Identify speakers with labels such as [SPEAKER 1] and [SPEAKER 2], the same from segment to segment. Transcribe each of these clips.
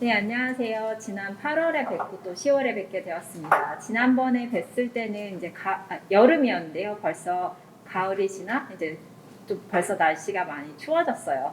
[SPEAKER 1] 네, 안녕하세요. 지난 8월에 뵙고 또 10월에 뵙게 되었습니다. 지난번에 뵀을 때는 이제 여름이었는데요. 벌써 가을이 지나 이제 또 벌써 날씨가 많이 추워졌어요.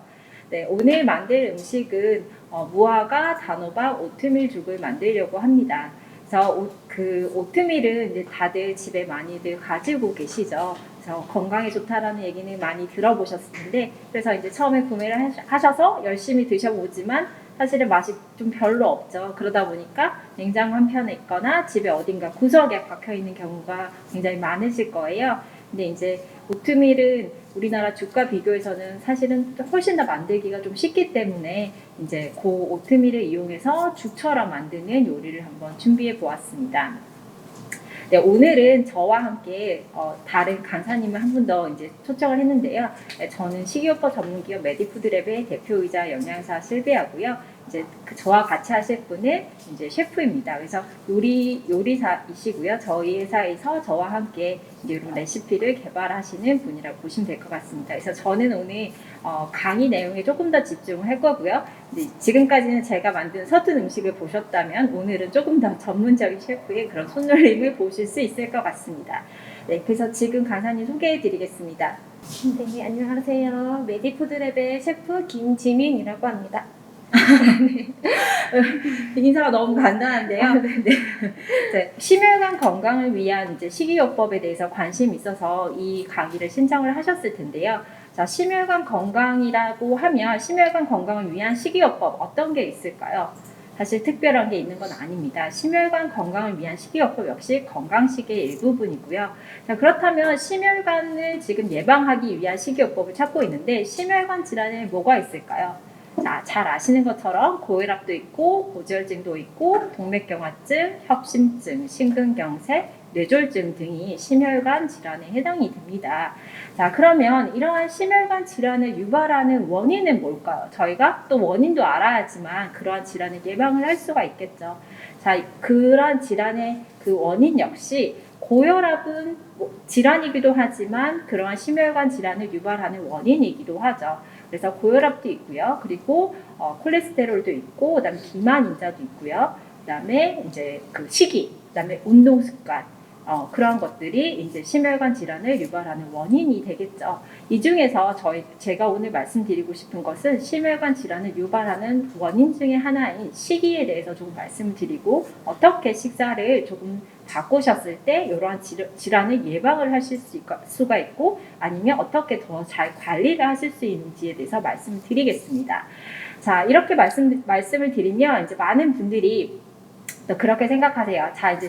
[SPEAKER 1] 네, 오늘 만들 음식은 무화과, 단호박, 오트밀 죽을 만들려고 합니다. 그래서 그 오트밀은 이제 다들 집에 많이들 가지고 계시죠. 그래서 건강에 좋다라는 얘기는 많이 들어보셨을 텐데, 그래서 이제 처음에 구매를 하셔서 열심히 드셔보지만 사실은 맛이 좀 별로 없죠. 그러다 보니까 냉장고 한켠에 있거나 집에 어딘가 구석에 박혀 있는 경우가 굉장히 많으실 거예요. 근데 이제 오트밀은 우리나라 죽과 비교해서는 사실은 훨씬 더 만들기가 좀 쉽기 때문에 이제 그 오트밀을 이용해서 죽처럼 만드는 요리를 한번 준비해 보았습니다. 네, 오늘은 저와 함께 다른 강사님을 한 분 더 이제 초청을 했는데요. 네, 저는 식이요법 전문기업 메디푸드랩의 대표이자 영양사 실비하고요. 이제 저와 같이 하실 분은 이제 셰프입니다. 그래서 요리사이시고요. 저희 회사에서 저와 함께 이제 이런 레시피를 개발하시는 분이라고 보시면 될 것 같습니다. 그래서 저는 오늘 강의 내용에 조금 더 집중을 할 거고요. 지금까지는 제가 만든 서툰 음식을 보셨다면 오늘은 조금 더 전문적인 셰프의 그런 손놀림을 보실 수 있을 것 같습니다. 네, 그래서 지금 강사님 소개해 드리겠습니다.
[SPEAKER 2] 네, 안녕하세요. 메디푸드랩의 셰프 김지민이라고 합니다.
[SPEAKER 1] 인사가 너무 간단한데요. 네. 심혈관 건강을 위한 이제 식이요법에 대해서 관심이 있어서 이 강의를 신청을 하셨을 텐데요. 자, 심혈관 건강이라고 하면 심혈관 건강을 위한 식이요법 어떤 게 있을까요? 사실 특별한 게 있는 건 아닙니다. 심혈관 건강을 위한 식이요법 역시 건강식의 일부분이고요. 자, 그렇다면 심혈관을 지금 예방하기 위한 식이요법을 찾고 있는데 심혈관 질환에 뭐가 있을까요? 자, 잘 아시는 것처럼 고혈압도 있고 고지혈증도 있고 동맥경화증, 협심증, 심근경색, 뇌졸중 등이 심혈관 질환에 해당이 됩니다. 자, 그러면 이러한 심혈관 질환을 유발하는 원인은 뭘까요? 저희가 또 원인도 알아야지만 그러한 질환을 예방을 할 수가 있겠죠. 자, 그러한 질환의 그 원인 역시 고혈압은 질환이기도 하지만 그러한 심혈관 질환을 유발하는 원인이기도 하죠. 그래서 고혈압도 있고요. 그리고 콜레스테롤도 있고, 그다음에 비만 인자도 있고요. 그다음에 이제 그 식이, 그다음에 운동 습관, 그런 것들이 이제 심혈관 질환을 유발하는 원인이 되겠죠. 이 중에서 제가 오늘 말씀드리고 싶은 것은 심혈관 질환을 유발하는 원인 중에 하나인 식이에 대해서 조금 말씀을 드리고 어떻게 식사를 조금 바꾸셨을 때 이러한 질환을 예방을 하실 수가 있고 아니면 어떻게 더 잘 관리를 하실 수 있는지에 대해서 말씀을 드리겠습니다. 자, 이렇게 말씀을 드리면 이제 많은 분들이 또 그렇게 생각하세요. 자, 이제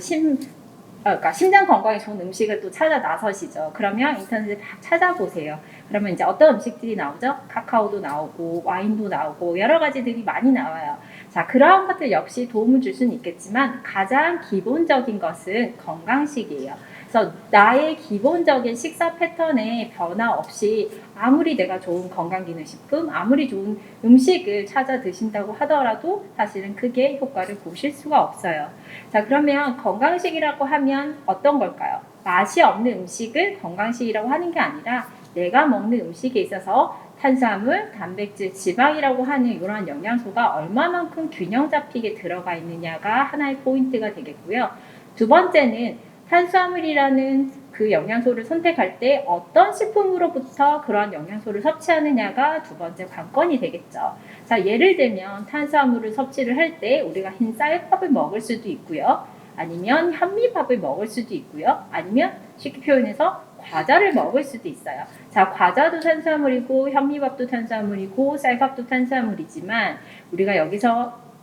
[SPEAKER 1] 그러니까 심장 건강에 좋은 음식을 또 찾아 나서시죠. 그러면 인터넷에 다 찾아보세요. 그러면 이제 어떤 음식들이 나오죠? 카카오도 나오고 와인도 나오고 여러 가지들이 많이 나와요. 자, 그러한 것들 역시 도움을 줄 수는 있겠지만 가장 기본적인 것은 건강식이에요. 그래서 나의 기본적인 식사 패턴에 변화 없이 아무리 내가 좋은 건강기능식품, 아무리 좋은 음식을 찾아 드신다고 하더라도 사실은 크게 효과를 보실 수가 없어요. 자, 그러면 건강식이라고 하면 어떤 걸까요? 맛이 없는 음식을 건강식이라고 하는 게 아니라 내가 먹는 음식에 있어서 탄수화물, 단백질, 지방이라고 하는 이러한 영양소가 얼마만큼 균형 잡히게 들어가 있느냐가 하나의 포인트가 되겠고요. 두 번째는 탄수화물이라는 그 영양소를 선택할 때 어떤 식품으로부터 그러한 영양소를 섭취하느냐가 두 번째 관건이 되겠죠. 자, 예를 들면 탄수화물을 섭취를 할 때 우리가 흰 쌀밥을 먹을 수도 있고요. 아니면 현미밥을 먹을 수도 있고요. 아니면 쉽게 표현해서 과자를 먹을 수도 있어요. 자, 과자도 탄수화물이고 현미밥도 탄수화물이고 쌀밥도 탄수화물이지만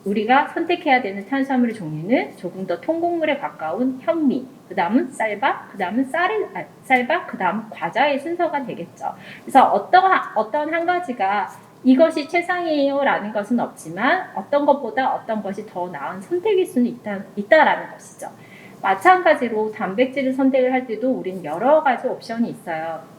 [SPEAKER 1] 우리가 선택해야 되는 탄수화물의 종류는 조금 더 통곡물에 가까운 현미, 그 다음은 쌀밥, 그 다음은 쌀밥, 그 다음 과자의 순서가 되겠죠. 그래서 어떤 한 가지가 이것이 최상이에요 라는 것은 없지만 어떤 것보다 어떤 것이 더 나은 선택일 수는 있다라는 것이죠. 마찬가지로 단백질을 선택을 할 때도 우리는 여러 가지 옵션이 있어요.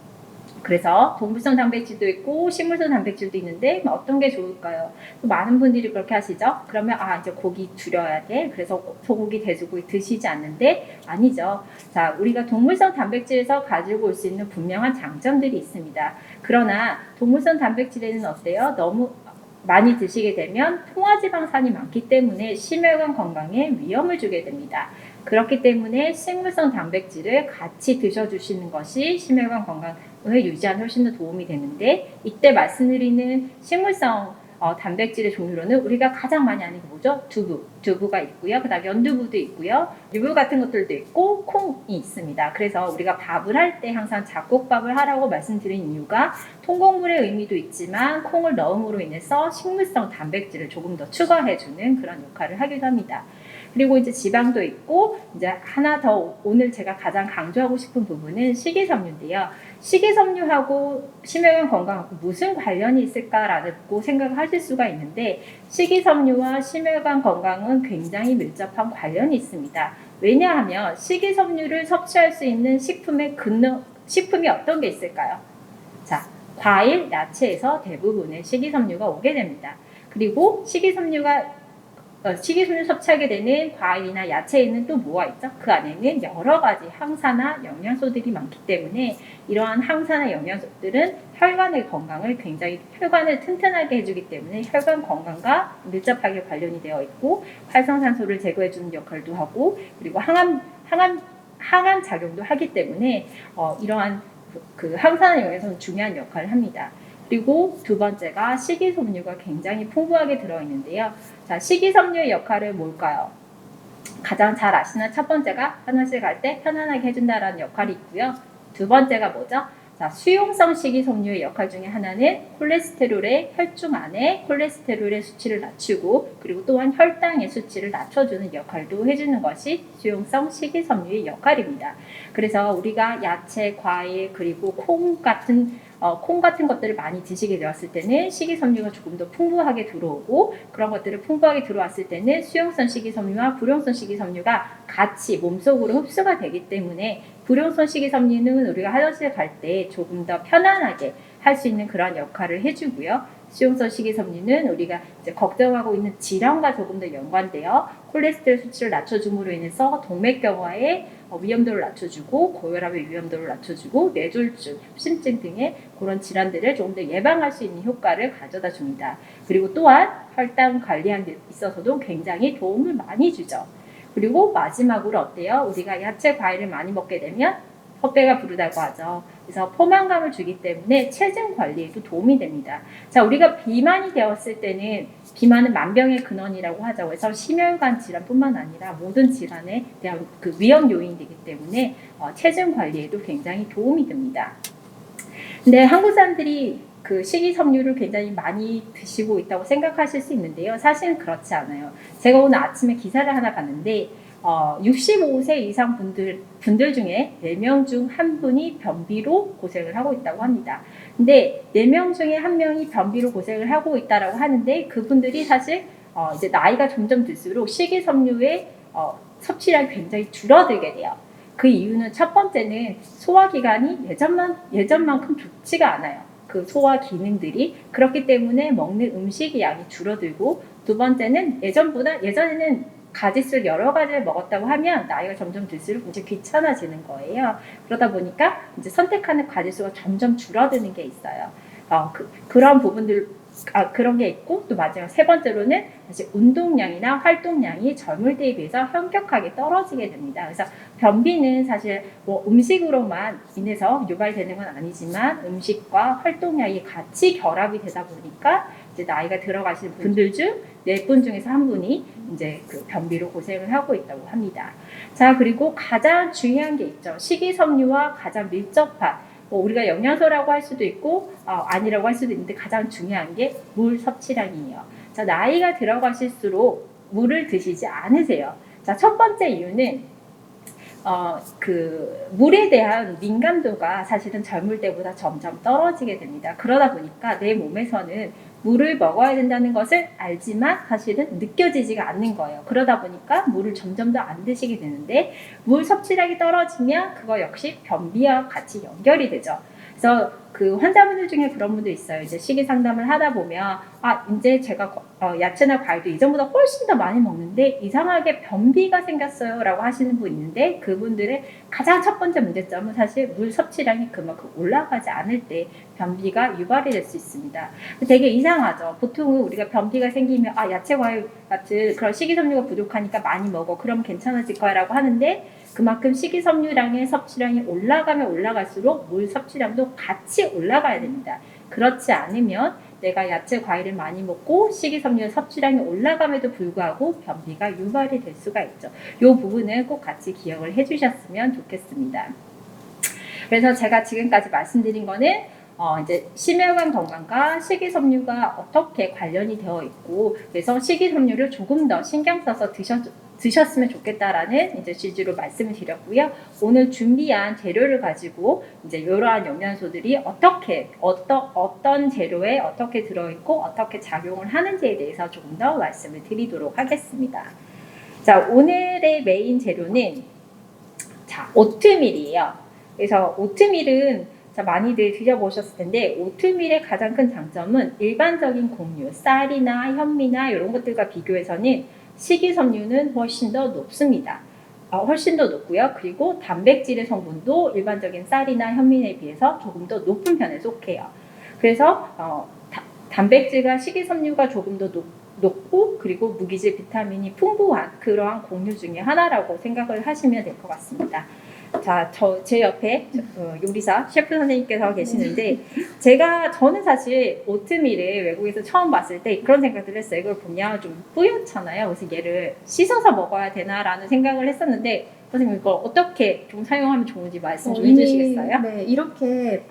[SPEAKER 1] 그래서 동물성 단백질도 있고 식물성 단백질도 있는데 어떤 게 좋을까요? 많은 분들이 그렇게 하시죠. 그러면 이제 고기 줄여야 돼. 그래서 소고기, 돼지고기 드시지 않는데 아니죠. 자, 우리가 동물성 단백질에서 가지고 올 수 있는 분명한 장점들이 있습니다. 그러나 동물성 단백질에는 어때요? 너무 많이 드시게 되면 포화지방산이 많기 때문에 심혈관 건강에 위험을 주게 됩니다. 그렇기 때문에 식물성 단백질을 같이 드셔주시는 것이 심혈관 건강을 유지하는 훨씬 더 도움이 되는데, 이때 말씀드리는 식물성 단백질의 종류로는 우리가 가장 많이 아는 게 뭐죠? 두부가 있고요. 그 다음에 연두부도 있고요. 유부 같은 것들도 있고 콩이 있습니다. 그래서 우리가 밥을 할 때 항상 잡곡밥을 하라고 말씀드린 이유가 통곡물의 의미도 있지만 콩을 넣음으로 인해서 식물성 단백질을 조금 더 추가해주는 그런 역할을 하기도 합니다. 그리고 이제 지방도 있고, 이제 하나 더 오늘 제가 가장 강조하고 싶은 부분은 식이섬유인데요. 식이섬유하고 심혈관 건강하고 무슨 관련이 있을까라고 생각을 하실 수가 있는데, 식이섬유와 심혈관 건강은 굉장히 밀접한 관련이 있습니다. 왜냐하면 식이섬유를 섭취할 수 있는 식품이 어떤 게 있을까요? 자, 과일, 야채에서 대부분의 식이섬유가 오게 됩니다. 그리고 식이섬유 섭취하게 되는 과일이나 야채에는 또 뭐가 있죠? 그 안에는 여러 가지 항산화 영양소들이 많기 때문에 이러한 항산화 영양소들은 혈관의 건강을 혈관을 튼튼하게 해주기 때문에 혈관 건강과 밀접하게 관련이 되어 있고, 활성산소를 제거해주는 역할도 하고, 그리고 항암 작용도 하기 때문에 이러한 그 항산화 영양소는 중요한 역할을 합니다. 그리고 두 번째가 식이섬유가 굉장히 풍부하게 들어있는데요. 자, 식이섬유의 역할은 뭘까요? 가장 잘 아시는 첫 번째가 화장실 갈 때 편안하게 해준다라는 역할이 있고요. 두 번째가 뭐죠? 자, 수용성 식이섬유의 역할 중에 하나는 혈중 안에 콜레스테롤의 수치를 낮추고, 그리고 또한 혈당의 수치를 낮춰주는 역할도 해주는 것이 수용성 식이섬유의 역할입니다. 그래서 우리가 야채, 과일, 그리고 콩 같은 것들을 많이 드시게 되었을 때는 식이섬유가 조금 더 풍부하게 들어오고, 그런 것들을 풍부하게 들어왔을 때는 수용성 식이섬유와 불용성 식이섬유가 같이 몸속으로 흡수가 되기 때문에 불용성 식이섬유는 우리가 화장실 갈 때 조금 더 편안하게 할 수 있는 그런 역할을 해주고요. 수용성 식이섬유는 우리가 이제 걱정하고 있는 질환과 조금 더 연관되어 콜레스테롤 수치를 낮춰줌으로 인해서 동맥경화의 위험도를 낮춰주고, 고혈압의 위험도를 낮춰주고, 뇌졸중, 협심증 등의 그런 질환들을 조금 더 예방할 수 있는 효과를 가져다 줍니다. 그리고 또한 혈당 관리하는 데 있어서도 굉장히 도움을 많이 주죠. 그리고 마지막으로 어때요? 우리가 야채, 과일을 많이 먹게 되면 헛배가 부르다고 하죠. 그래서 포만감을 주기 때문에 체중 관리에도 도움이 됩니다. 자, 우리가 비만이 되었을 때는, 비만은 만병의 근원이라고 하죠. 그래서 심혈관 질환뿐만 아니라 모든 질환에 대한 그 위험 요인이 되기 때문에 체중 관리에도 굉장히 도움이 됩니다. 근데 한국 사람들이 그 식이섬유를 굉장히 많이 드시고 있다고 생각하실 수 있는데요. 사실은 그렇지 않아요. 제가 오늘 아침에 기사를 하나 봤는데 65세 이상 분들 중에 4명 중 1분이 변비로 고생을 하고 있다고 합니다. 근데 4명 중에 1명이 변비로 고생을 하고 있다라고 하는데, 그분들이 사실 이제 나이가 점점 들수록 식이섬유의 섭취량이 굉장히 줄어들게 돼요. 그 이유는 첫 번째는 소화기관이 예전만큼 좋지가 않아요. 그 소화 기능들이. 그렇기 때문에 먹는 음식의 양이 줄어들고, 두 번째는 예전에는 가짓수를 여러 가지를 먹었다고 하면 나이가 점점 들수록 이제 귀찮아지는 거예요. 그러다 보니까 이제 선택하는 가짓수가 점점 줄어드는 게 있어요. 그런 부분들, 그런 게 있고, 또 마지막 세 번째로는 사실 운동량이나 활동량이 젊을 때에 비해서 현격하게 떨어지게 됩니다. 그래서 변비는 사실 뭐 음식으로만 인해서 유발되는 건 아니지만 음식과 활동량이 같이 결합이 되다 보니까 이제 나이가 들어가시는 분들 중 4분 중에서 1분이 이제 그 변비로 고생을 하고 있다고 합니다. 자, 그리고 가장 중요한 게 있죠. 식이섬유와 가장 밀접한, 우리가 영양소라고 할 수도 있고 아니라고 할 수도 있는데, 가장 중요한 게 물 섭취량이에요. 자, 나이가 들어가실수록 물을 드시지 않으세요. 자, 첫 번째 이유는 그 물에 대한 민감도가 사실은 젊을 때보다 점점 떨어지게 됩니다. 그러다 보니까 내 몸에서는 물을 먹어야 된다는 것을 알지만 사실은 느껴지지가 않는 거예요. 그러다 보니까 물을 점점 더 안 드시게 되는데, 물 섭취량이 떨어지면 그거 역시 변비와 같이 연결이 되죠. 그래서 그 환자분들 중에 그런 분도 있어요. 이제 식이 상담을 하다 보면 이제 제가 야채나 과일도 이전보다 훨씬 더 많이 먹는데 이상하게 변비가 생겼어요라고 하시는 분 있는데 그분들의 가장 첫 번째 문제점은 사실 물 섭취량이 그만큼 올라가지 않을 때 변비가 유발이 될 수 있습니다. 되게 이상하죠. 보통은 우리가 변비가 생기면 야채 과일 같은 그런 식이섬유가 부족하니까 많이 먹어. 그럼 괜찮아질 거야라고 하는데 그만큼 식이섬유량의 섭취량이 올라가면 올라갈수록 물 섭취량도 같이 올라가야 됩니다. 그렇지 않으면 내가 야채 과일을 많이 먹고 식이섬유의 섭취량이 올라감에도 불구하고 변비가 유발이 될 수가 있죠. 이 부분은 꼭 같이 기억을 해주셨으면 좋겠습니다. 그래서 제가 지금까지 말씀드린 거는 이제 심혈관 건강과 식이섬유가 어떻게 관련이 되어 있고 그래서 식이섬유를 조금 더 신경 써서 드셨으면 좋겠다라는 이제 취지로 말씀을 드렸고요. 오늘 준비한 재료를 가지고 이제 이러한 영양소들이 어떤 재료에 어떻게 들어있고 어떻게 작용을 하는지에 대해서 조금 더 말씀을 드리도록 하겠습니다. 자, 오늘의 메인 재료는 오트밀이에요. 그래서 오트밀은 많이들 드셔보셨을 텐데 오트밀의 가장 큰 장점은 일반적인 곡류, 쌀이나 현미나 이런 것들과 비교해서는 식이섬유는 훨씬 더 높습니다. 훨씬 더 높고요. 그리고 단백질의 성분도 일반적인 쌀이나 현미에 비해서 조금 더 높은 편에 속해요. 그래서 단백질과 식이섬유가 조금 더 높고 그리고 무기질 비타민이 풍부한 그러한 곡류 중에 하나라고 생각을 하시면 될 것 같습니다. 자, 제 옆에 요리사 셰프 선생님께서 계시는데 저는 사실 오트밀을 외국에서 처음 봤을 때 그런 생각들을 했어요. 이걸 보면 좀 뿌옇잖아요. 그래서 얘를 씻어서 먹어야 되나라는 생각을 했었는데 선생님 이걸 어떻게 좀 사용하면 좋은지 말씀 좀 해주시겠어요?
[SPEAKER 2] 네, 이렇게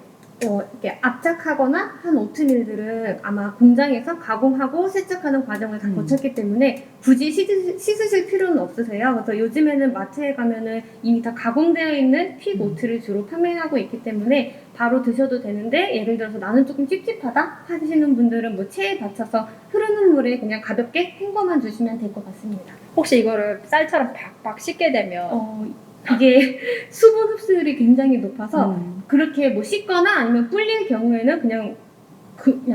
[SPEAKER 2] 압착하거나 한 오트밀들은 아마 공장에서 가공하고 세척하는 과정을 다 거쳤기 때문에 굳이 씻으실 필요는 없으세요. 그래서 요즘에는 마트에 가면은 이미 다 가공되어 있는 픽 오트를 주로 판매하고 있기 때문에 바로 드셔도 되는데 예를 들어서 나는 조금 찝찝하다 하시는 분들은 뭐 체에 받쳐서 흐르는 물에 그냥 가볍게 헹궈만 주시면 될 것 같습니다.
[SPEAKER 1] 혹시 이거를 쌀처럼 박박 씻게 되면
[SPEAKER 2] 이게 수분 흡수율이 굉장히 높아서 그렇게 뭐 씻거나 아니면 불릴 경우에는 그냥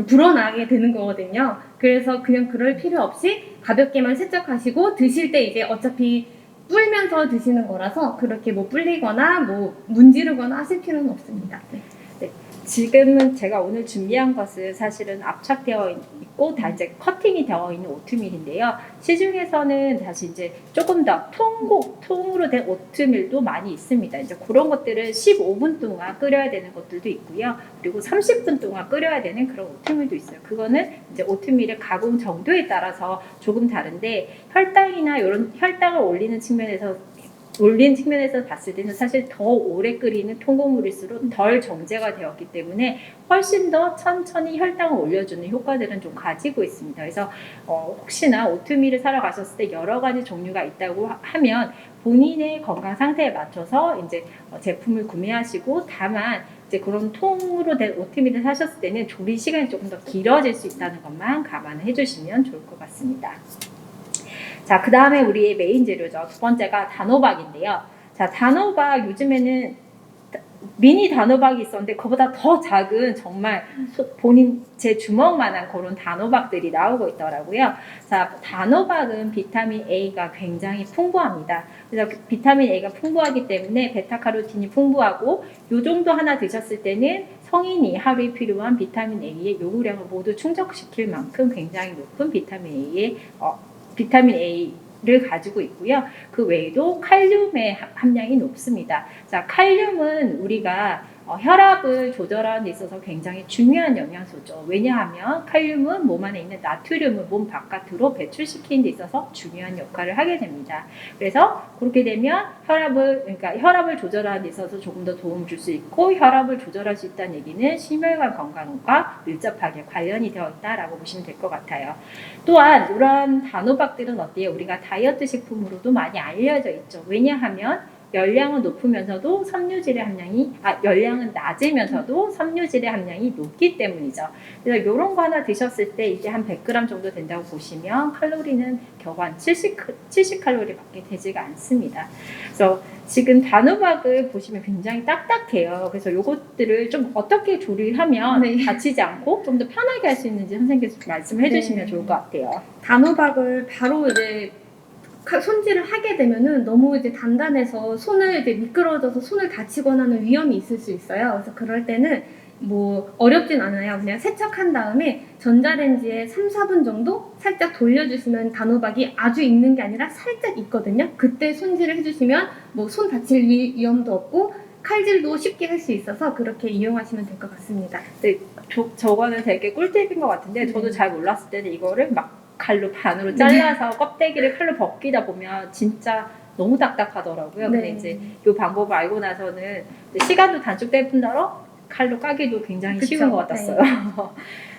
[SPEAKER 2] 불어나게 되는 거거든요. 그래서 그냥 그럴 필요 없이 가볍게만 세척하시고 드실 때 이제 어차피 불면서 드시는 거라서 그렇게 뭐 불리거나 뭐 문지르거나 하실 필요는 없습니다. 네.
[SPEAKER 1] 지금은 제가 오늘 준비한 것은 사실은 압착되어 있고 다 이제 커팅이 되어 있는 오트밀인데요. 시중에서는 다시 이제 조금 더 통으로 된 오트밀도 많이 있습니다. 이제 그런 것들은 15분 동안 끓여야 되는 것들도 있고요. 그리고 30분 동안 끓여야 되는 그런 오트밀도 있어요. 그거는 이제 오트밀의 가공 정도에 따라서 조금 다른데 혈당이나 이런 혈당을 올리는 측면에서 봤을 때는 사실 더 오래 끓이는 통곡물일수록 덜 정제가 되었기 때문에 훨씬 더 천천히 혈당을 올려주는 효과들은 좀 가지고 있습니다. 그래서 혹시나 오트밀을 사러 가셨을 때 여러 가지 종류가 있다고 하면 본인의 건강 상태에 맞춰서 이제 제품을 구매하시고 다만 이제 그런 통으로 된 오트밀을 사셨을 때는 조리 시간이 조금 더 길어질 수 있다는 것만 감안해 주시면 좋을 것 같습니다. 자, 그 다음에 우리의 메인 재료죠. 두 번째가 단호박인데요. 자, 단호박 요즘에는 미니 단호박이 있었는데 그보다 더 작은 정말 제 주먹만한 그런 단호박들이 나오고 있더라고요. 자, 단호박은 비타민 A가 굉장히 풍부합니다. 그래서 비타민 A가 풍부하기 때문에 베타카로틴이 풍부하고 요 정도 하나 드셨을 때는 성인이 하루에 필요한 비타민 A의 요구량을 모두 충족시킬 만큼 굉장히 높은 비타민 A를 가지고 있고요. 그 외에도 칼륨의 함량이 높습니다. 자, 칼륨은 우리가 혈압을 조절하는 데 있어서 굉장히 중요한 영양소죠. 왜냐하면 칼륨은 몸 안에 있는 나트륨을 몸 바깥으로 배출시키는 데 있어서 중요한 역할을 하게 됩니다. 그래서 그렇게 되면 혈압을 조절하는 데 있어서 조금 더 도움을 줄 수 있고 혈압을 조절할 수 있다는 얘기는 심혈관 건강과 밀접하게 관련이 되어 있다라고 보시면 될 것 같아요. 또한 이러한 단호박들은 어때요? 우리가 다이어트 식품으로도 많이 알려져 있죠. 왜냐하면 열량은 높으면서도 섬유질의 함량이 열량은 낮으면서도 섬유질의 함량이 높기 때문이죠. 그래서 이런 거 하나 드셨을 때 이게 한 100g 정도 된다고 보시면 칼로리는 겨우 한 70칼로리밖에 되지가 않습니다. 그래서 지금 단호박을 보시면 굉장히 딱딱해요. 그래서 이것들을 좀 어떻게 조리를 하면
[SPEAKER 2] 네.
[SPEAKER 1] 다치지 않고 좀 더 편하게 할 수 있는지 선생님께서 말씀을 해주시면
[SPEAKER 2] 네.
[SPEAKER 1] 좋을 것 같아요.
[SPEAKER 2] 단호박을 바로 이제 손질을 하게 되면은 너무 이제 단단해서 손을 이제 미끄러져서 손을 다치거나 하는 위험이 있을 수 있어요. 그래서 그럴 때는 뭐 어렵진 않아요. 그냥 세척한 다음에 전자레인지에 3, 4분 정도 살짝 돌려주시면 단호박이 아주 익는 게 아니라 살짝 익거든요. 그때 손질을 해주시면 뭐 손 다칠 위험도 없고 칼질도 쉽게 할 수 있어서 그렇게 이용하시면 될 것 같습니다.
[SPEAKER 1] 저거는 되게 꿀팁인 것 같은데 저도
[SPEAKER 2] 네.
[SPEAKER 1] 잘 몰랐을 때는 이거를 막 칼로 반으로 잘라서 껍데기를 칼로 벗기다 보면 진짜 너무 딱딱하더라고요. 근데 이제 이 방법을 알고 나서는 시간도 단축될 뿐더러 칼로 까기도 굉장히 쉬운
[SPEAKER 2] 그쵸.
[SPEAKER 1] 것 같았어요.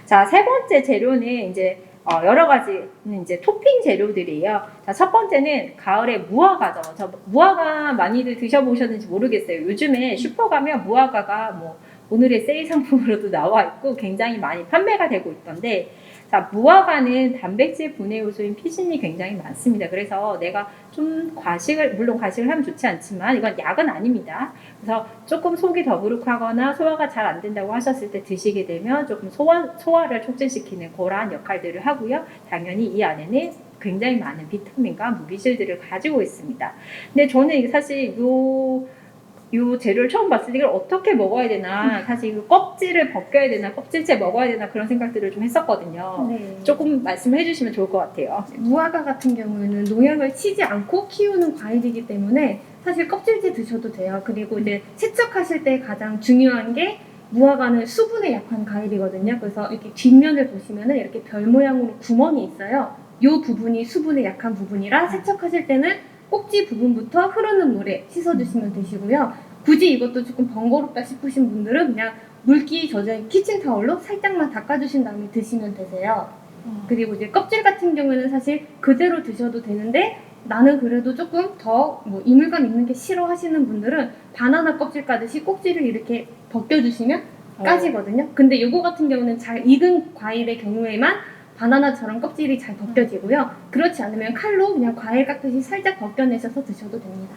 [SPEAKER 1] 자, 세 번째 재료는 이제 여러 가지는 이제 토핑 재료들이에요. 자, 첫 번째는 가을에 무화과죠. 저 무화과 많이들 드셔보셨는지 모르겠어요. 요즘에 슈퍼 가면 무화과가 뭐 오늘의 세일 상품으로도 나와 있고 굉장히 많이 판매가 되고 있던데, 자, 무화과는 단백질 분해 요소인 피신이 굉장히 많습니다. 그래서 내가 좀 물론 과식을 하면 좋지 않지만 이건 약은 아닙니다. 그래서 조금 속이 더부룩하거나 소화가 잘 안 된다고 하셨을 때 드시게 되면 조금 소화를 촉진시키는 그러한 역할들을 하고요. 당연히 이 안에는 굉장히 많은 비타민과 무기질들을 가지고 있습니다. 근데 저는 사실 요 재료를 처음 봤을 때 이걸 어떻게 먹어야 되나, 사실 이거 껍질을 벗겨야 되나 껍질째 먹어야 되나 그런 생각들을 좀 했었거든요.
[SPEAKER 2] 네.
[SPEAKER 1] 조금 말씀해 주시면 좋을 것 같아요.
[SPEAKER 2] 무화과 같은 경우에는 농약을 치지 않고 키우는 과일이기 때문에 사실 껍질째 드셔도 돼요. 그리고 이제 세척하실 때 가장 중요한 게 무화과는 수분에 약한 과일이거든요. 그래서 이렇게 뒷면을 보시면은 이렇게 별 모양으로 구멍이 있어요. 이 부분이 수분에 약한 부분이라 세척하실 때는 꼭지 부분부터 흐르는 물에 씻어주시면 되시고요. 굳이 이것도 조금 번거롭다 싶으신 분들은 그냥 물기 젖은 키친타올로 살짝만 닦아주신 다음에 드시면 되세요. 그리고 이제 껍질 같은 경우에는 사실 그대로 드셔도 되는데 나는 그래도 조금 더 뭐 이물감 있는 게 싫어하시는 분들은 바나나 껍질 까듯이 꼭지를 이렇게 벗겨주시면 까지거든요. 근데 이거 같은 경우는 잘 익은 과일의 경우에만 바나나처럼 껍질이 잘 벗겨지고요. 그렇지 않으면 칼로 그냥 과일 깎듯이 살짝 벗겨내셔서 드셔도 됩니다.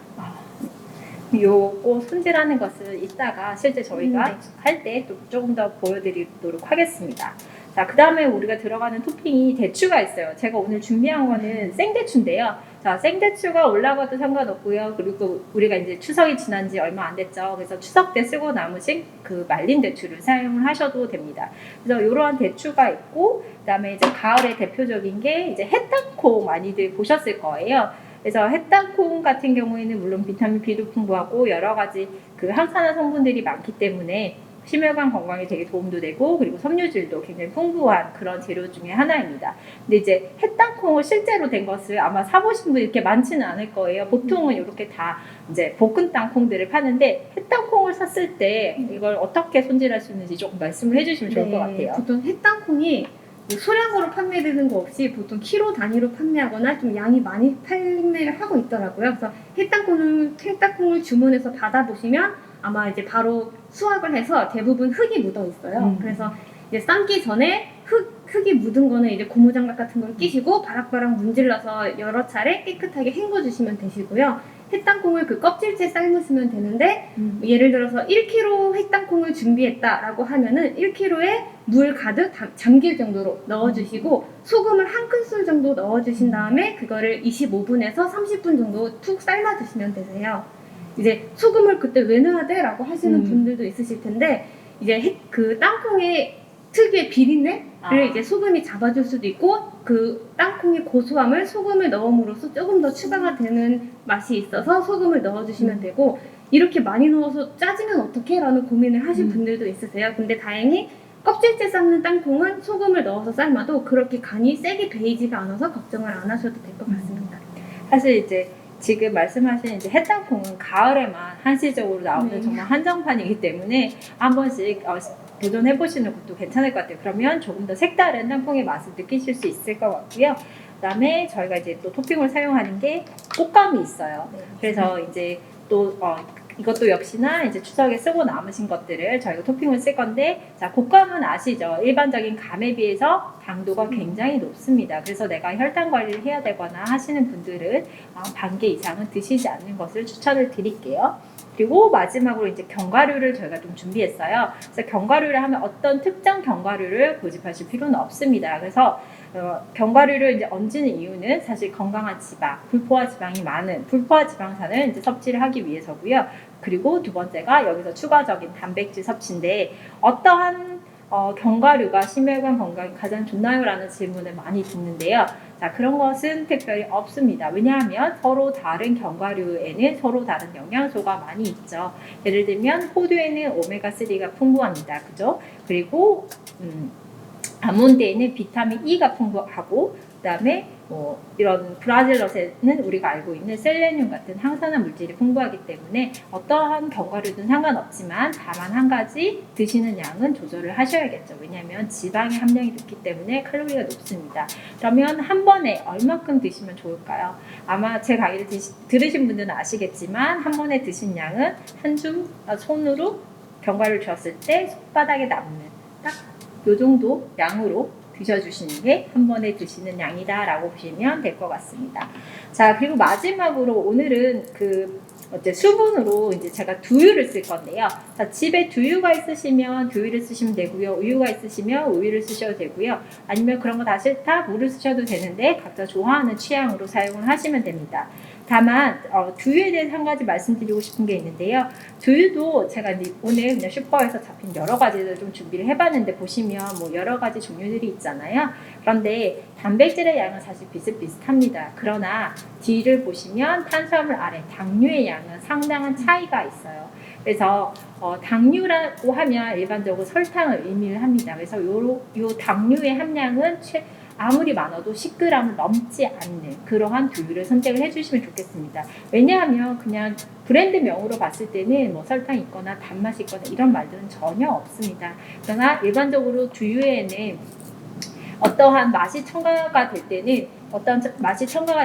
[SPEAKER 1] 요거 손질하는 것을 이따가 실제 저희가 할 때 또 조금 더 보여드리도록 하겠습니다. 자, 그 다음에 우리가 들어가는 토핑이 대추가 있어요. 제가 오늘 준비한 거는 생대추인데요. 자, 생대추가 올라가도 상관없고요. 그리고 우리가 이제 추석이 지난 지 얼마 안 됐죠. 그래서 추석 때 쓰고 남으신 그 말린 대추를 사용을 하셔도 됩니다. 그래서 이러한 대추가 있고, 그 다음에 이제 가을의 대표적인 게 이제 햇땅콩 많이들 보셨을 거예요. 그래서 햇땅콩 같은 경우에는 물론 비타민 B도 풍부하고 여러 가지 그 항산화 성분들이 많기 때문에 심혈관 건강에 되게 도움도 되고, 그리고 섬유질도 굉장히 풍부한 그런 재료 중에 하나입니다. 근데 이제 햇땅콩을 실제로 된 것을 아마 사보신 분이 이렇게 많지는 않을 거예요. 보통은 이렇게 다 이제 볶은 땅콩들을 파는데, 햇땅콩을 샀을 때 이걸 어떻게 손질할 수 있는지 조금 말씀을 해주시면 좋을 것 같아요.
[SPEAKER 2] 보통 햇땅콩이 뭐 소량으로 판매되는 거 없이 보통 키로 단위로 판매하거나 좀 양이 많이 판매를 하고 있더라고요. 그래서 햇땅콩을 주문해서 받아보시면 아마 이제 바로 수확을 해서 대부분 흙이 묻어 있어요. 그래서 이제 삶기 전에 흙이 묻은 거는 이제 고무장갑 같은 걸 끼시고 바락바락 문질러서 여러 차례 깨끗하게 헹궈주시면 되시고요. 햇땅콩을 그 껍질째 삶으시면 되는데 예를 들어서 1kg 햇땅콩을 준비했다라고 하면은 1kg에 물 가득 잠길 정도로 넣어주시고 소금을 한 큰술 정도 넣어주신 다음에 그거를 25분에서 30분 정도 툭 삶아주시면 되세요. 이제 소금을 그때 왜 넣어야 돼? 라고 하시는 분들도 있으실 텐데 이제 그 땅콩의 특유의 비린내를 이제 소금이 잡아줄 수도 있고 그 땅콩의 고소함을 소금을 넣음으로써 조금 더 추가가 되는 맛이 있어서 소금을 넣어주시면 되고, 이렇게 많이 넣어서 짜지면 어떡해? 라는 고민을 하실 분들도 있으세요. 근데 다행히 껍질째 삶는 땅콩은 소금을 넣어서 삶아도 그렇게 간이 세게 배이지가 않아서 걱정을 안 하셔도 될 것 같습니다.
[SPEAKER 1] 사실 이제 지금 말씀하신 이제 햇땅콩은 가을에만 한시적으로 나오는 정말 한정판이기 때문에 한 번씩 도전해 보시는 것도 괜찮을 것 같아요. 그러면 조금 더 색다른 땅콩의 맛을 느끼실 수 있을 것 같고요. 그다음에 저희가 이제 또 토핑을 사용하는 게 꽃감이 있어요. 그래서 이제 또 이것도 역시나 이제 추석에 쓰고 남으신 것들을 저희가 토핑을 쓸 건데, 자, 곶감은 아시죠? 일반적인 감에 비해서 당도가 굉장히 높습니다. 그래서 내가 혈당 관리를 해야 되거나 하시는 분들은 반 개 이상은 드시지 않는 것을 추천을 드릴게요. 그리고 마지막으로 이제 견과류를 저희가 좀 준비했어요. 그래서 견과류를 하면 어떤 특정 견과류를 고집하실 필요는 없습니다. 그래서 견과류를 이제 얹는 이유는 사실 건강한 지방, 불포화 지방이 많은 불포화 지방산을 이제 섭취를 하기 위해서고요. 그리고 두 번째가 여기서 추가적인 단백질 섭취인데, 어떠한 견과류가 심혈관 건강에 가장 좋나요? 라는 질문을 많이 듣는데요. 자, 그런 것은 특별히 없습니다. 왜냐하면 서로 다른 견과류에는 서로 다른 영양소가 많이 있죠. 예를 들면 호두에는 오메가3가 풍부합니다. 그죠? 그리고 아몬드에는 비타민 E가 풍부하고, 그 다음에 이런 브라질넛에는 우리가 알고 있는 셀레늄 같은 항산화 물질이 풍부하기 때문에 어떠한 견과류든 상관없지만 다만 한 가지 드시는 양은 조절을 하셔야겠죠. 왜냐하면 지방의 함량이 높기 때문에 칼로리가 높습니다. 그러면 한 번에 얼마큼 드시면 좋을까요? 아마 제 강의를 들으신 분들은 아시겠지만 한 번에 드신 양은 손으로 견과류를 쥐었을 때 손바닥에 남는 딱 요 정도 양으로 드셔주시는 게 한 번에 드시는 양이다 라고 보시면 될 것 같습니다. 자, 그리고 마지막으로 오늘은 수분으로 이제 제가 두유를 쓸 건데요. 자, 집에 두유가 있으시면 두유를 쓰시면 되고요. 우유가 있으시면 우유를 쓰셔도 되고요. 아니면 그런 거 다 싫다 물을 쓰셔도 되는데 각자 좋아하는 취향으로 사용을 하시면 됩니다. 다만 두유에 대해서 한 가지 말씀드리고 싶은 게 있는데요. 두유도 제가 오늘 그냥 슈퍼에서 잡힌 여러 가지를 좀 준비를 해봤는데, 보시면 뭐 여러 가지 종류들이 있잖아요. 그런데 단백질의 양은 사실 비슷비슷합니다. 그러나 뒤를 보시면 탄수화물 아래 당류의 양은 상당한 차이가 있어요. 그래서 당류라고 하면 일반적으로 설탕을 의미를 합니다. 그래서 요 당류의 함량은 아무리 많아도 10g을 넘지 않는 그러한 두유를 선택을 해주시면 좋겠습니다. 왜냐하면 그냥 브랜드명으로 봤을 때는 뭐 설탕이 있거나 단맛이 있거나 이런 말들은 전혀 없습니다. 그러나 일반적으로 두유에는 어떠한 맛이 첨가가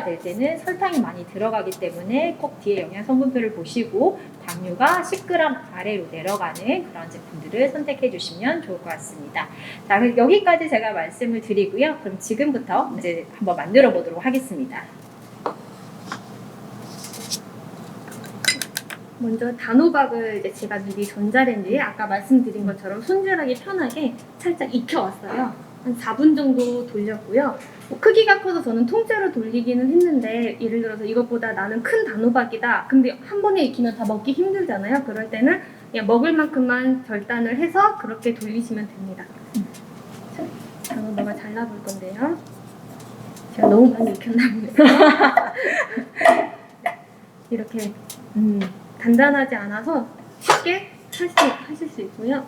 [SPEAKER 1] 될 때는 설탕이 많이 들어가기 때문에 꼭 뒤에 영양 성분표를 보시고 당류가 10g 아래로 내려가는 그런 제품들을 선택해 주시면 좋을 것 같습니다. 자, 여기까지 제가 말씀을 드리고요. 그럼 지금부터 이제 한번 만들어 보도록 하겠습니다.
[SPEAKER 2] 먼저 단호박을 이제 제가 미리 전자레인지에 아까 말씀드린 것처럼 손질하기 편하게 살짝 익혀왔어요. 한 4분 정도 돌렸고요. 크기가 커서 저는 통째로 돌리기는 했는데, 예를 들어서 이것보다 나는 큰 단호박이다. 근데 한 번에 익히면 다 먹기 힘들잖아요. 그럴 때는 그냥 먹을 만큼만 절단을 해서 그렇게 돌리시면 됩니다. 단호박을 잘라볼 건데요. 제가 너무 많이 익혔나 보네요. 이렇게 단단하지 않아서 쉽게 하실 수 있고요.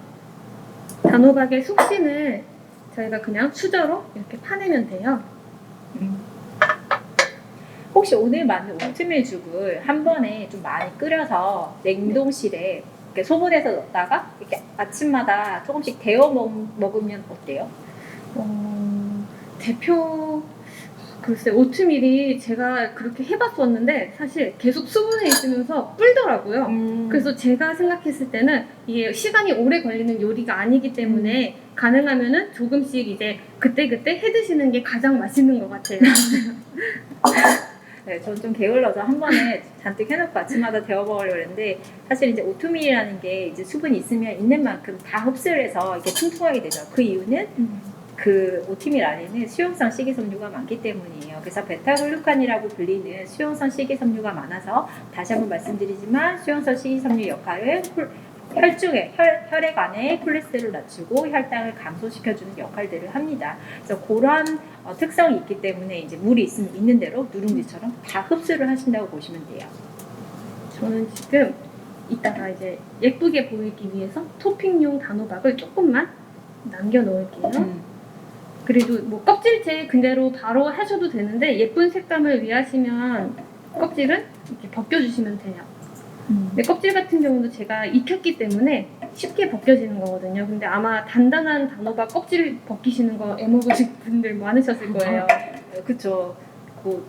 [SPEAKER 2] 단호박의 속신을 저희가 그냥 수저로 이렇게 파내면 돼요.
[SPEAKER 1] 혹시 오늘 만든 오트밀 죽을 한 번에 좀 많이 끓여서 냉동실에 이렇게 소분해서 넣었다가 이렇게 아침마다 조금씩 데워 먹으면 어때요?
[SPEAKER 2] 글쎄, 오트밀이 제가 그렇게 해봤었는데 사실 계속 수분에 있으면서 불더라고요. 그래서 제가 생각했을 때는 이게 시간이 오래 걸리는 요리가 아니기 때문에 가능하면은 조금씩 이제 그때그때 해 드시는 게 가장 맛있는 것 같아요.
[SPEAKER 1] 네, 저는 좀 게을러서 한 번에 잔뜩 해놓고 아침마다 데워 먹으려고 했는데, 사실 이제 오트밀이라는 게 이제 수분이 있으면 있는 만큼 다 흡수를 해서 이렇게 퉁퉁하게 되죠. 그 이유는 그 오트밀 안에는 수용성 식이섬유가 많기 때문이에요. 그래서 베타글루칸이라고 불리는 수용성 식이섬유가 많아서, 다시 한번 말씀드리지만 수용성 식이섬유 역할은 혈액 안에 콜레스테롤을 낮추고 혈당을 감소시켜주는 역할들을 합니다. 그래서 그러한 특성이 있기 때문에 이제 물이 있으면 있는 대로 누룽지처럼 다 흡수를 하신다고 보시면 돼요.
[SPEAKER 2] 저는 지금 이따가 이제 예쁘게 보이기 위해서 토핑용 단호박을 조금만 남겨 놓을게요. 그리고 뭐 껍질째 그대로 바로 하셔도 되는데, 예쁜 색감을 위하시면 껍질은 이렇게 벗겨주시면 돼요. 근데 껍질 같은 경우도 제가 익혔기 때문에 쉽게 벗겨지는 거거든요. 근데 아마 단단한 단호박 껍질 벗기시는 거 애먹으신 분들 많으셨을 거예요.
[SPEAKER 1] 그쵸.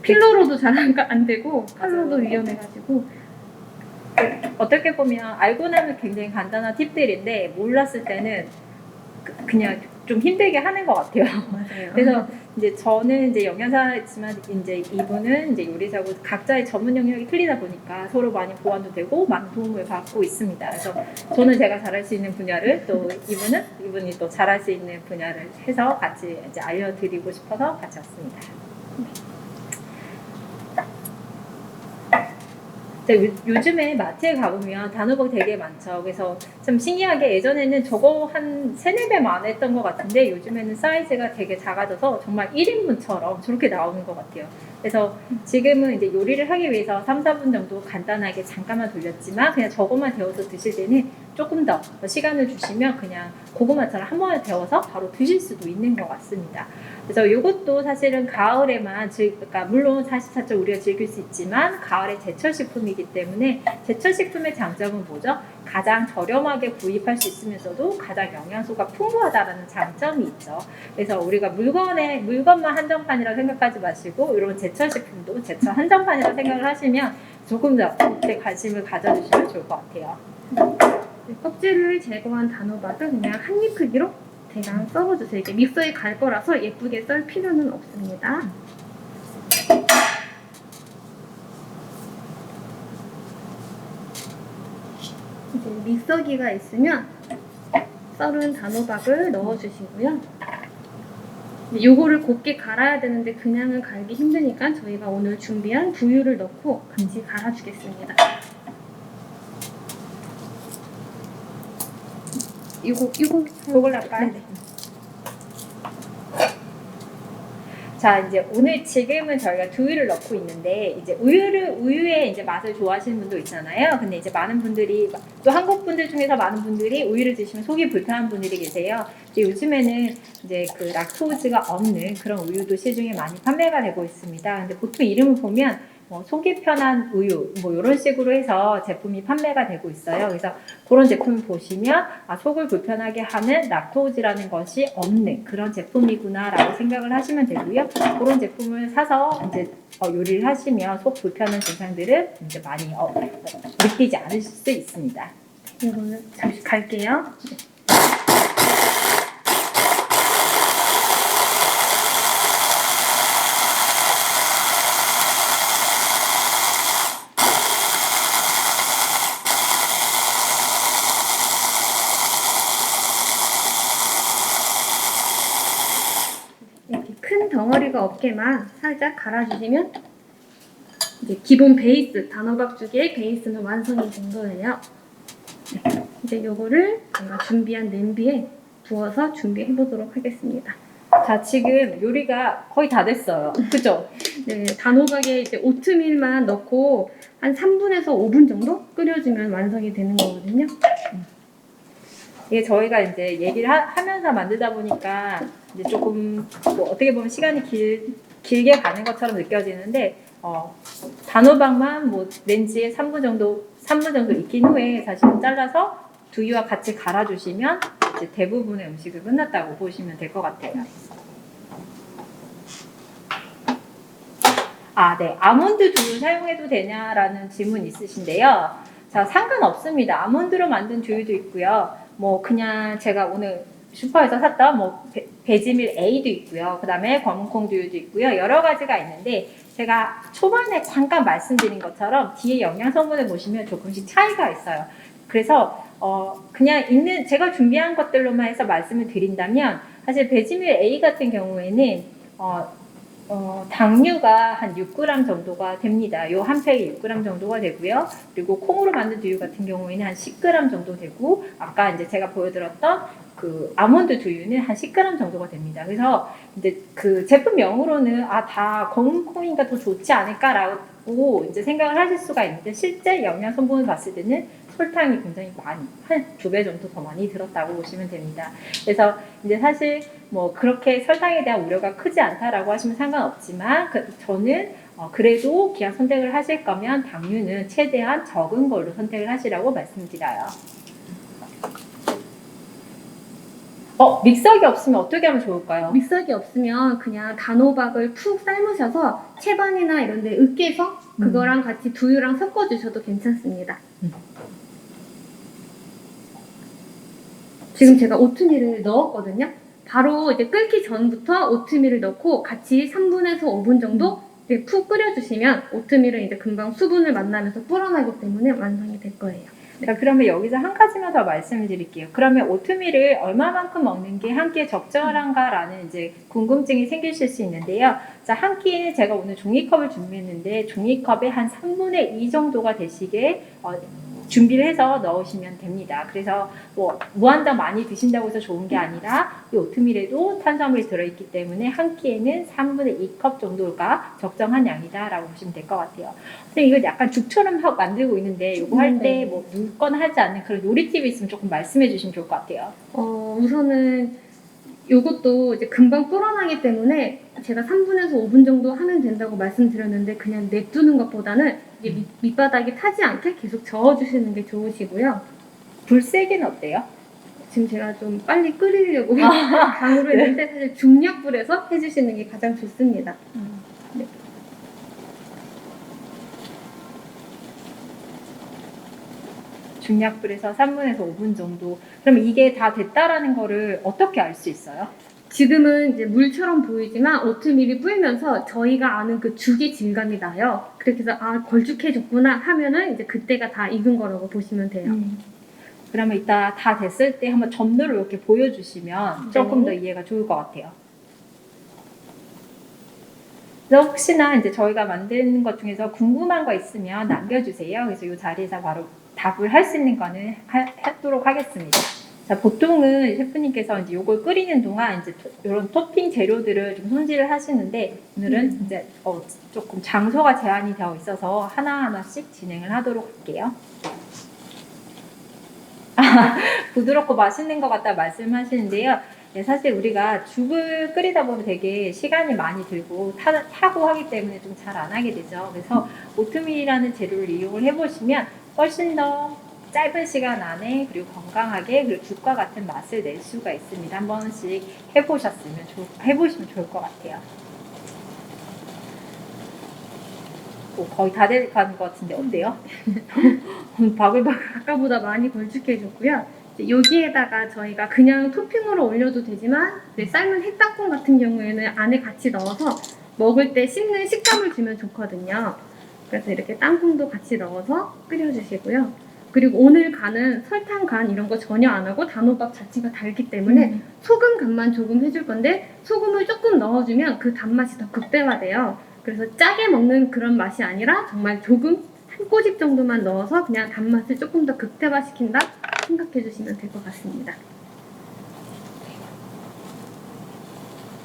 [SPEAKER 2] 필러로도 잘 안 되고 칼로도 위험해가지고
[SPEAKER 1] 어떻게 보면 알고 나면 굉장히 간단한 팁들인데 몰랐을 때는 그냥 좀 힘들게 하는 것 같아요.
[SPEAKER 2] 맞아요.
[SPEAKER 1] 그래서 이제 저는 이제 영양사지만 이제 이분은 이제 요리사고 각자의 전문 영역이 틀리다 보니까 서로 많이 보완도 되고 많은 도움을 받고 있습니다. 그래서 저는 제가 잘할 수 있는 분야를 또 이분이 또 잘할 수 있는 분야를 해서 같이 이제 알려드리고 싶어서 같이 왔습니다. 요즘에 마트에 가보면 단호박 되게 많죠. 그래서 참 신기하게 예전에는 저거 한 3-4배만 했던 것 같은데 요즘에는 사이즈가 되게 작아져서 정말 1인분처럼 저렇게 나오는 것 같아요. 그래서 지금은 이제 요리를 하기 위해서 3-4분 정도 간단하게 잠깐만 돌렸지만 그냥 저것만 데워서 드실 때는 조금 더 시간을 주시면 그냥 고구마처럼 한 번에 데워서 바로 드실 수도 있는 것 같습니다. 그래서 이것도 사실은 가을에만 그러니까 물론 44절 우리가 즐길 수 있지만 가을에 제철 식품이기 때문에 제철 식품의 장점은 뭐죠? 가장 저렴하게 구입할 수 있으면서도 가장 영양소가 풍부하다라는 장점이 있죠. 그래서 우리가 물건만 한정판이라고 생각하지 마시고 이런 제철 식품도 제철 한정판이라고 생각을 하시면 조금 더 관심을 가져주시면 좋을 것 같아요.
[SPEAKER 2] 껍질을 제거한 단호박을 그냥 한 입 크기로 대강 썰어주세요. 이게 믹서에 갈 거라서 예쁘게 썰 필요는 없습니다. 이제 믹서기가 있으면 썰은 단호박을 넣어주시고요. 요거를 곱게 갈아야 되는데 그냥은 갈기 힘드니까 저희가 오늘 준비한 두유를 넣고 같이 갈아주겠습니다.
[SPEAKER 1] 요걸 할까요?
[SPEAKER 2] 네.
[SPEAKER 1] 자, 이제 오늘 지금은 저희가 두유를 넣고 있는데 이제 우유의 이제 맛을 좋아하시는 분도 있잖아요. 근데 이제 많은 분들이 또 한국 분들 중에서 많은 분들이 우유를 드시면 속이 불편한 분들이 계세요. 이제 요즘에는 이제 그 락토즈가 없는 그런 우유도 시중에 많이 판매가 되고 있습니다. 근데 보통 이름을 보면 속이 편한 우유 이런 식으로 해서 제품이 판매가 되고 있어요. 그래서 그런 제품을 보시면 속을 불편하게 하는 락토즈라는 것이 없는 그런 제품이구나라고 생각을 하시면 되고요. 그런 제품을 사서 이제 요리를 하시면 속 불편한 증상들을 이제 많이 느끼지 않으실 수 있습니다.
[SPEAKER 2] 이거는 잠시 갈게요. 이렇게 큰 덩어리가 없게만 살짝 갈아주시면 이제 기본 베이스, 단호박죽의 베이스는 완성이 된 거예요. 이제 요거를 제가 준비한 냄비에 부어서 준비해 보도록 하겠습니다.
[SPEAKER 1] 자, 지금 요리가 거의 다 됐어요. 그죠?
[SPEAKER 2] 네, 단호박에 이제 오트밀만 넣고 한 3분에서 5분 정도 끓여주면 완성이 되는 거거든요.
[SPEAKER 1] 이게 저희가 이제 얘기를 하면서 만들다 보니까 이제 조금 어떻게 보면 시간이 길게 가는 것처럼 느껴지는데 단호박만 렌즈에 3분 정도 익힌 후에 사실은 잘라서 두유와 같이 갈아주시면 이제 대부분의 음식이 끝났다고 보시면 될 것 같아요. 네. 아몬드 두유 사용해도 되냐라는 질문 있으신데요. 자, 상관없습니다. 아몬드로 만든 두유도 있고요. 그냥 제가 오늘 슈퍼에서 샀던 배지밀 A도 있고요. 그 다음에 검은콩 두유도 있고요. 여러 가지가 있는데 제가 초반에 잠깐 말씀드린 것처럼 뒤에 영양 성분을 보시면 조금씩 차이가 있어요. 그래서 그냥 제가 준비한 것들로만 해서 말씀을 드린다면 사실 배지밀 A 같은 경우에는 당류가 한 6g 정도가 됩니다. 요 한 팩이 6g 정도가 되고요. 그리고 콩으로 만든 두유 같은 경우에는 한 10g 정도 되고 아까 이제 제가 보여드렸던 그 아몬드 두유는 한 10g 정도가 됩니다. 그래서 이제 그 제품명으로는 다 검은 콩이니까 더 좋지 않을까라고 이제 생각을 하실 수가 있는데 실제 영양 성분을 봤을 때는 설탕이 굉장히 많이 한 2배 정도 더 많이 들었다고 보시면 됩니다. 그래서 이제 사실 그렇게 설탕에 대한 우려가 크지 않다라고 하시면 상관없지만 저는 그래도 기왕 선택을 하실 거면 당류는 최대한 적은 걸로 선택을 하시라고 말씀드려요. 믹서기 없으면 어떻게 하면 좋을까요?
[SPEAKER 2] 믹서기 없으면 그냥 단호박을 푹 삶으셔서 채반이나 이런 데 으깨서 그거랑 같이 두유랑 섞어주셔도 괜찮습니다. 지금 제가 오트밀을 넣었거든요. 바로 이제 끓기 전부터 오트밀을 넣고 같이 3분에서 5분 정도 이제 푹 끓여주시면 오트밀은 이제 금방 수분을 만나면서 불어나기 때문에 완성이 될 거예요.
[SPEAKER 1] 자, 그러면 여기서 한 가지만 더 말씀을 드릴게요. 그러면 오트밀을 얼마만큼 먹는 게 한 끼에 적절한가라는 이제 궁금증이 생기실 수 있는데요. 자, 한 끼에 제가 오늘 종이컵을 준비했는데 종이컵에 한 3분의 2 정도가 되시게 준비를 해서 넣으시면 됩니다. 그래서 뭐 무한정 많이 드신다고 해서 좋은 게 아니라 이 오트밀에도 탄수화물이 들어있기 때문에 한 끼에는 3분의 2컵 정도가 적정한 양이다라고 보시면 될 것 같아요. 근데 이거 약간 죽처럼 만들고 있는데 이거 할 때 뭐 묽거나 하지 않는 그런 요리 팁이 있으면 조금 말씀해 주시면 좋을 것 같아요.
[SPEAKER 2] 우선은 요것도 이제 금방 불어나기 때문에 제가 3분에서 5분 정도 하면 된다고 말씀드렸는데 그냥 냅두는 것보다는 이게 밑바닥이 타지 않게 계속 저어주시는 게 좋으시고요.
[SPEAKER 1] 불 세기는 어때요?
[SPEAKER 2] 지금 제가 좀 빨리 끓이려고 강으로 했는데 사실 중약불에서 해주시는 게 가장 좋습니다. 네.
[SPEAKER 1] 중약불에서 3분에서 5분 정도. 그럼 이게 다 됐다라는 거를 어떻게 알 수 있어요?
[SPEAKER 2] 지금은 이제 물처럼 보이지만 오트밀이 불면서 저희가 아는 그 죽의 질감이 나요. 그렇게 해서 걸쭉해졌구나 하면은 이제 그때가 다 익은 거라고 보시면 돼요.
[SPEAKER 1] 그러면 이따 다 됐을 때 한번 점도를 이렇게 보여주시면 조금 더 이해가 좋을 것 같아요. 그래서 혹시나 이제 저희가 만드는 것 중에서 궁금한 거 있으면 남겨주세요. 그래서 이 자리에서 바로 답을 할 수 있는 거는 하도록 하겠습니다. 자, 보통은 셰프님께서 이제 요걸 끓이는 동안 이제 이런 토핑 재료들을 좀 손질을 하시는데 오늘은 이제 조금 장소가 제한이 되어 있어서 하나하나씩 진행을 하도록 할게요. 부드럽고 맛있는 것 같다 말씀하시는데요. 네, 사실 우리가 죽을 끓이다 보면 되게 시간이 많이 들고 타고 하기 때문에 좀 잘 안 하게 되죠. 그래서 오트밀이라는 재료를 이용을 해보시면 훨씬 더 짧은 시간 안에 그리고 건강하게 그리고 죽과 같은 맛을 낼 수가 있습니다. 한 번씩 해보시면 좋을 것 같아요. 거의 다 돼가는 것 같은데 어때요? 바글바글.
[SPEAKER 2] 아까보다 많이 걸쭉해졌고요. 여기에다가 저희가 그냥 토핑으로 올려도 되지만 삶은 햇땅콩 같은 경우에는 안에 같이 넣어서 먹을 때 씹는 식감을 주면 좋거든요. 그래서 이렇게 땅콩도 같이 넣어서 끓여주시고요. 그리고 오늘 간은 설탕 간 이런 거 전혀 안 하고 단호박 자체가 달기 때문에 소금 간만 조금 해줄 건데 소금을 조금 넣어주면 그 단맛이 더 극대화돼요. 그래서 짜게 먹는 그런 맛이 아니라 정말 조금 한 꼬집 정도만 넣어서 그냥 단맛을 조금 더 극대화시킨다 생각해 주시면 될 것 같습니다.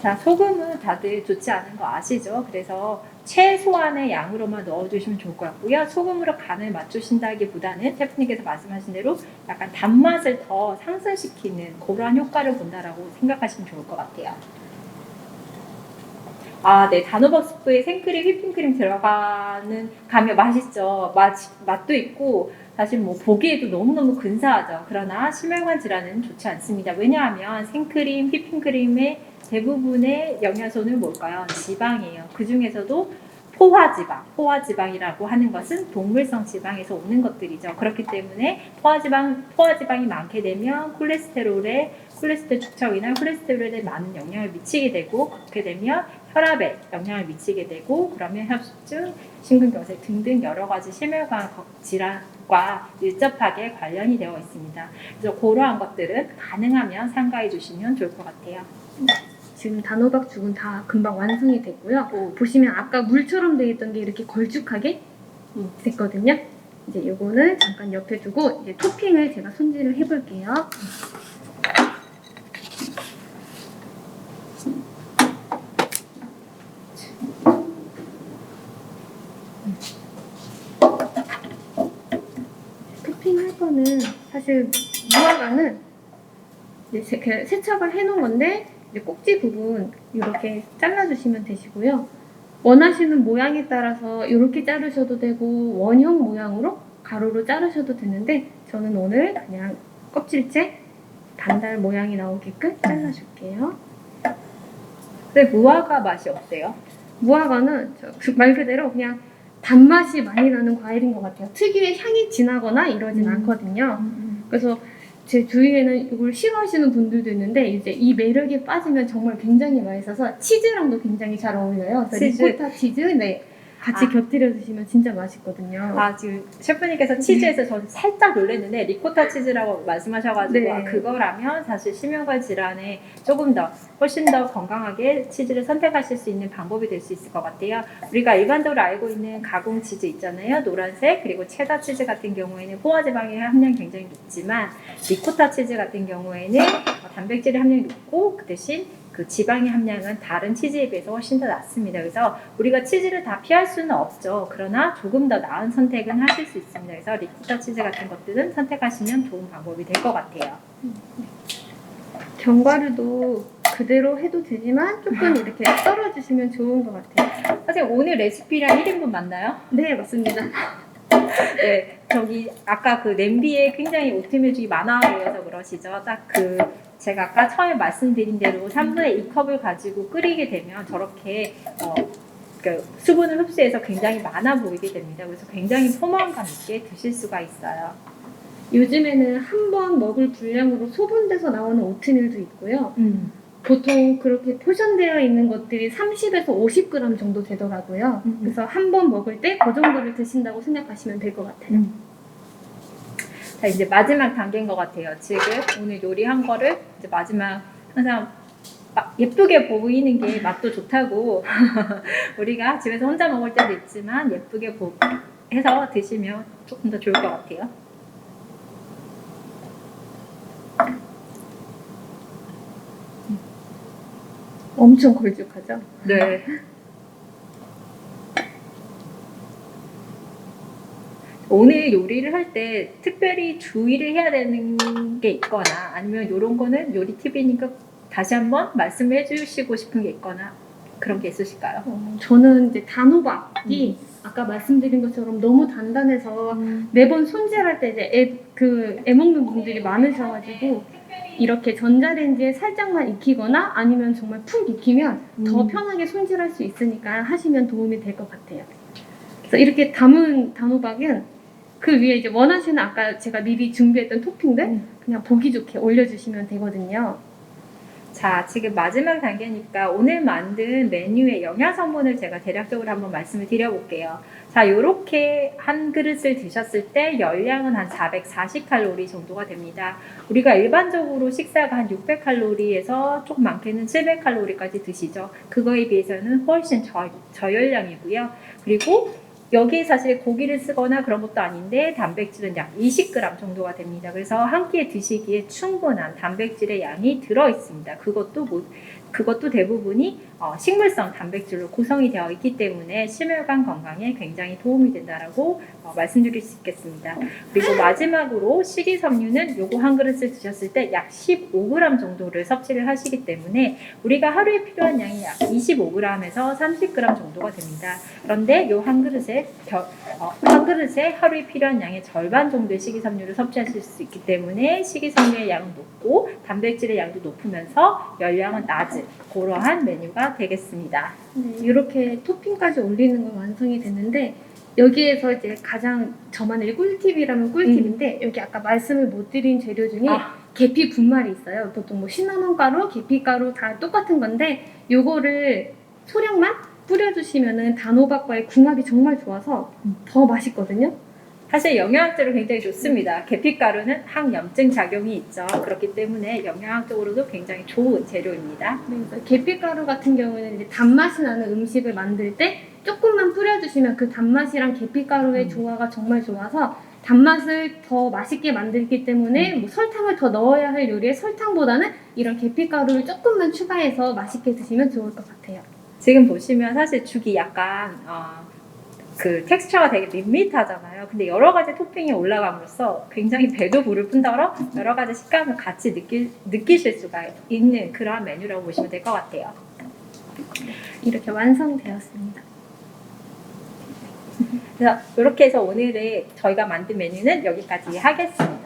[SPEAKER 1] 자, 소금은 다들 좋지 않은 거 아시죠? 그래서 최소한의 양으로만 넣어주시면 좋을 것 같고요. 소금으로 간을 맞추신다기보다는 셰프님께서 말씀하신 대로 약간 단맛을 더 상승시키는 그러한 효과를 본다라고 생각하시면 좋을 것 같아요. 네, 단호박 스프에 생크림, 휘핑크림 들어가는 가면 맛있죠. 맛도 있고 사실 뭐 보기에도 너무너무 근사하죠. 그러나 심혈관 질환은 좋지 않습니다. 왜냐하면 생크림, 휘핑크림의 대부분의 영양소는 뭘까요? 지방이에요. 그 중에서도 포화지방이라고 하는 것은 동물성 지방에서 오는 것들이죠. 그렇기 때문에 포화지방이 많게 되면 콜레스테롤 축적이나 콜레스테롤에 많은 영향을 미치게 되고 그렇게 되면 혈압에 영향을 미치게 되고 그러면 협심증, 심근경색 등등 여러 가지 심혈관 질환과 밀접하게 관련이 되어 있습니다. 그래서 그러한 것들은 가능하면 삼가해 주시면 좋을 것 같아요.
[SPEAKER 2] 지금 단호박 죽은 다 금방 완성이 됐고요. 보시면 아까 물처럼 되어 있던 게 이렇게 걸쭉하게 됐거든요. 이제 요거는 잠깐 옆에 두고 이제 토핑을 제가 손질을 해볼게요. 토핑할 거는 사실 무화과는 이제 세척을 해놓은 건데 이제 꼭지 부분 이렇게 잘라주시면 되시고요. 원하시는 모양에 따라서 이렇게 자르셔도 되고 원형 모양으로 가로로 자르셔도 되는데 저는 오늘 그냥 껍질째 반달 모양이 나오게끔 잘라줄게요.
[SPEAKER 1] 근데 무화과 맛이 어때요?
[SPEAKER 2] 무화과는 말 그대로 그냥 단맛이 많이 나는 과일인 것 같아요. 특유의 향이 진하거나 이러진 않거든요. 그래서 제 주위에는 이걸 싫어하시는 분들도 있는데 이제 이 매력에 빠지면 정말 굉장히 맛있어서 치즈랑도 굉장히 잘 어울려요. 그래서
[SPEAKER 1] 치즈?
[SPEAKER 2] 리코타 치즈 네 같이 곁들여 드시면 진짜 맛있거든요.
[SPEAKER 1] 아, 지금 셰프님께서 치즈에서 저는 살짝 놀랐는데 리코타 치즈라고 말씀하셔가지고
[SPEAKER 2] 네.
[SPEAKER 1] 아, 그거라면 사실 심혈관 질환에 조금 더 훨씬 더 건강하게 치즈를 선택하실 수 있는 방법이 될 수 있을 것 같아요. 우리가 일반적으로 알고 있는 가공 치즈 있잖아요. 노란색 그리고 체다 치즈 같은 경우에는 포화지방의 함량이 굉장히 높지만 리코타 치즈 같은 경우에는 단백질의 함량이 높고 그 대신 그 지방의 함량은 다른 치즈에 비해서 훨씬 더 낮습니다. 그래서 우리가 치즈를 다 피할 수는 없죠. 그러나 조금 더 나은 선택은 하실 수 있습니다. 그래서 리코타 치즈 같은 것들은 선택하시면 좋은 방법이 될 것 같아요.
[SPEAKER 2] 견과류도 그대로 해도 되지만 조금 이렇게 썰어주시면 좋은 것 같아요.
[SPEAKER 1] 선생님 오늘 레시피랑 1인분 맞나요?
[SPEAKER 2] 네, 맞습니다.
[SPEAKER 1] 네, 저기 아까 그 냄비에 굉장히 오트밀죽이 많아 보여서 그러시죠. 딱 그 제가 아까 처음에 말씀드린 대로 3분의 2컵을 가지고 끓이게 되면 저렇게 그 수분을 흡수해서 굉장히 많아 보이게 됩니다. 그래서 굉장히 포만감 있게 드실 수가 있어요.
[SPEAKER 2] 요즘에는 한 번 먹을 분량으로 소분돼서 나오는 오트밀도 있고요. 보통 그렇게 포션되어 있는 것들이 30에서 50g 정도 되더라고요. 그래서 한 번 먹을 때 그 정도를 드신다고 생각하시면 될 것 같아요.
[SPEAKER 1] 자, 이제 마지막 단계인 것 같아요. 지금 오늘 요리한 거를 이제 마지막 항상 예쁘게 보이는 게 맛도 좋다고 우리가 집에서 혼자 먹을 때도 있지만 예쁘게 해서 드시면 조금 더 좋을 것 같아요.
[SPEAKER 2] 엄청 걸쭉하죠?
[SPEAKER 1] 네. 오늘 요리를 할 때 특별히 주의를 해야 되는 게 있거나 아니면 이런 거는 요리 팁이니까 다시 한번 말씀해 주시고 싶은 게 있거나 그런 게 있으실까요?
[SPEAKER 2] 저는 이제 단호박이 아까 말씀드린 것처럼 너무 단단해서 매번 손질할 때 이제 애 먹는 분들이 많으셔가지고 이렇게 전자레인지에 살짝만 익히거나 아니면 정말 푹 익히면 더 편하게 손질할 수 있으니까 하시면 도움이 될 것 같아요. 그래서 이렇게 담은 단호박은 그 위에 이제 원하시는 아까 제가 미리 준비했던 토핑들 그냥 보기 좋게 올려주시면 되거든요.
[SPEAKER 1] 자, 지금 마지막 단계니까 오늘 만든 메뉴의 영양 성분을 제가 대략적으로 한번 말씀을 드려볼게요. 자, 요렇게 한 그릇을 드셨을 때 열량은 한 440칼로리 정도가 됩니다. 우리가 일반적으로 식사가 한 600칼로리에서 조금 많게는 700칼로리까지 드시죠. 그거에 비해서는 훨씬 저열량이고요. 그리고 여기에 사실 고기를 쓰거나 그런 것도 아닌데 단백질은 약 20g 정도가 됩니다. 그래서 한 끼에 드시기에 충분한 단백질의 양이 들어 있습니다. 그것도 대부분이 식물성 단백질로 구성이 되어 있기 때문에 심혈관 건강에 굉장히 도움이 된다라고 말씀드릴 수 있겠습니다. 그리고 마지막으로 식이섬유는 요거 한 그릇을 드셨을 때 약 15g 정도를 섭취를 하시기 때문에 우리가 하루에 필요한 양이 약 25g에서 30g 정도가 됩니다. 그런데 요 한 그릇에 하루에 필요한 양의 절반 정도의 식이섬유를 섭취하실 수 있기 때문에 식이섬유의 양은 높고 단백질의 양도 높으면서 열량은 낮은 그러한 메뉴가 되겠습니다.
[SPEAKER 2] 네, 이렇게 토핑까지 올리는 건 완성이 됐는데 여기에서 이제 가장 저만의 꿀팁이라면 꿀팁인데 여기 아까 말씀을 못 드린 재료 중에 계피 분말이 있어요. 보통 뭐 시나몬 가루, 계피 가루 다 똑같은 건데 요거를 소량만 뿌려주시면은 단호박과의 궁합이 정말 좋아서 더 맛있거든요.
[SPEAKER 1] 사실 영양학적으로 굉장히 좋습니다. 계피가루는 항염증 작용이 있죠. 그렇기 때문에 영양학적으로도 굉장히 좋은 재료입니다.
[SPEAKER 2] 네, 그래서 계피가루 같은 경우는 이제 단맛이 나는 음식을 만들 때 조금만 뿌려주시면 그 단맛이랑 계피가루의 조화가 정말 좋아서 단맛을 더 맛있게 만들기 때문에 뭐 설탕을 더 넣어야 할 요리에 설탕보다는 이런 계피가루를 조금만 추가해서 맛있게 드시면 좋을 것 같아요.
[SPEAKER 1] 지금 보시면 사실 죽이 약간 그 텍스처가 되게 밋밋하잖아요. 근데 여러 가지 토핑이 올라감으로써 굉장히 배도 부를 뿐더러 여러 가지 식감을 같이 느끼실 수가 있는 그런 메뉴라고 보시면 될 것 같아요.
[SPEAKER 2] 이렇게 완성되었습니다.
[SPEAKER 1] 그래서 이렇게 해서 오늘의 저희가 만든 메뉴는 여기까지 하겠습니다.